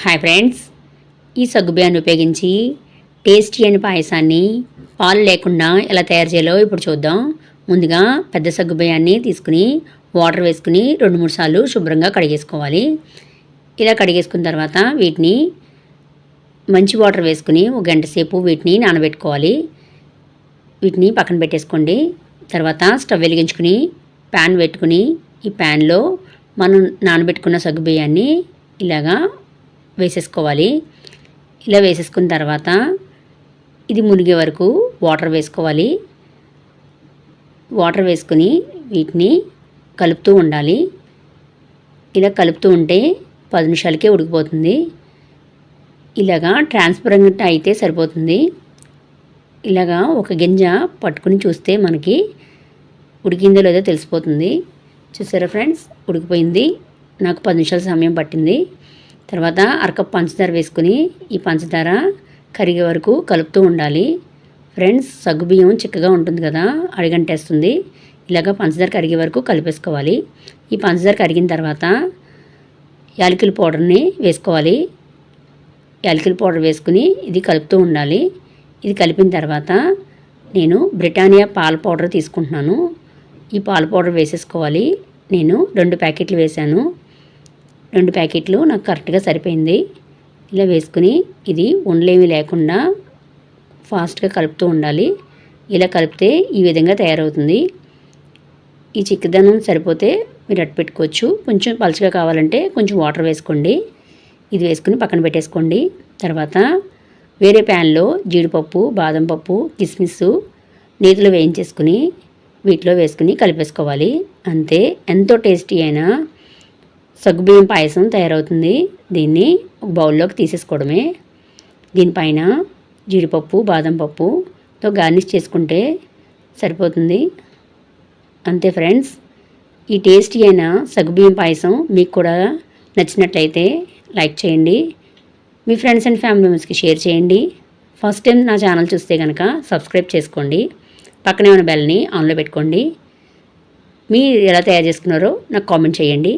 Hi friends, ఈ సగ్గుబియ్యాన్ని ఉపయోగించి tasty అయిన పాయసాన్ని పాలు లేకుండా ఎలా తయారు చేయాలో ఇప్పుడు చూద్దాం. ముందుగా పెద్ద సగ్గుబియ్యాన్ని తీసుకుని వాటర్ వేసుకుని 2-3 సార్లు శుభ్రంగా కడిగేసుకోవాలి. ఇలా కడిగేసుకున్న తర్వాత వీటిని మంచి వాటర్ వేసుకుని 1 గంట సేపు వీటిని నానబెట్టుకోవాలి. వీటిని పక్కన పెట్టేసుకోండి. తర్వాత స్టవ్ వెలిగించుకుని ప్యాన్ పెట్టుకుని ఈ ప్యాన్లో మనం నానబెట్టుకున్న సగ్గుబియ్యాన్ని ఇలాగా వేసేసుకోవాలి. ఇలా వేసేసుకున్న తర్వాత ఇది మునిగే వరకు వాటర్ వేసుకోవాలి. వాటర్ వేసుకుని వీటిని కలుపుతూ ఉండాలి. ఇలా కలుపుతూ ఉంటే 10 నిమిషాలకే ఉడికిపోతుంది. ఇలాగా ట్రాన్స్పరెంట్ అయితే సరిపోతుంది. ఇలాగా ఒక గింజ పట్టుకుని చూస్తే మనకి ఉడికిందో లేదో తెలిసిపోతుంది. చూసారా ఫ్రెండ్స్, ఉడికిపోయింది. నాకు 10 నిమిషాల సమయం పట్టింది. తర్వాత అరకప్ పంచదార వేసుకుని ఈ పంచదార కరిగే వరకు కలుపుతూ ఉండాలి. ఫ్రెండ్స్, సగ్గుబియ్యం చిక్కగా ఉంటుంది కదా, అడిగంటేస్తుంది. ఇలాగ పంచదార కరిగే వరకు కలిపేసుకోవాలి. ఈ పంచదార కరిగిన తర్వాత యాలకుల పౌడర్ని వేసుకోవాలి. యాలకుల పౌడర్ వేసుకుని ఇది కలుపుతూ ఉండాలి. ఇది కలిపిన తర్వాత నేను బ్రిటానియా పాల పౌడర్ తీసుకుంటున్నాను. ఈ పాల పౌడర్ వేసేసుకోవాలి. నేను 2 ప్యాకెట్లు వేశాను. 2 ప్యాకెట్లు నాకు కరెక్ట్గా సరిపోయింది. ఇలా వేసుకుని ఇది ఉండలేమి లేకుండా ఫాస్ట్గా కలుపుతూ ఉండాలి. ఇలా కలిపితే ఈ విధంగా తయారవుతుంది. ఈ చిక్కదనం సరిపోతే మీరు అట్టు పెట్టుకోవచ్చు. కొంచెం పలుచగా కావాలంటే కొంచెం వాటర్ వేసుకోండి. ఇది వేసుకుని పక్కన పెట్టేసుకోండి. తర్వాత వేరే ప్యాన్లో జీడిపప్పు, బాదం పప్పు, కిస్మిస్ నేతిలో వేయించేసుకుని వీటిలో వేసుకుని కలిపేసుకోవాలి. అంతే, ఎంతో టేస్టీ అయిన సగ్గుబియ్యం పాయసం తయారవుతుంది. దీన్ని ఒక బౌల్లోకి తీసేసుకోవడమే. దీనిపైన జీడిపప్పు, బాదం పప్పుతో గార్నిష్ చేసుకుంటే సరిపోతుంది. అంతే ఫ్రెండ్స్, ఈ టేస్టీ అయిన సగ్గుబియ్యం పాయసం మీకు కూడా నచ్చినట్లయితే లైక్ చేయండి. మీ ఫ్రెండ్స్ అండ్ ఫ్యామిలీ మెంబర్స్కి షేర్ చేయండి. ఫస్ట్ టైం నా ఛానల్ చూస్తే కనుక సబ్స్క్రైబ్ చేసుకోండి. పక్కనే ఉన్న బెల్ని ఆన్లో పెట్టుకోండి. మీరు ఎలా తయారు చేసుకున్నారో నాకు కామెంట్ చేయండి.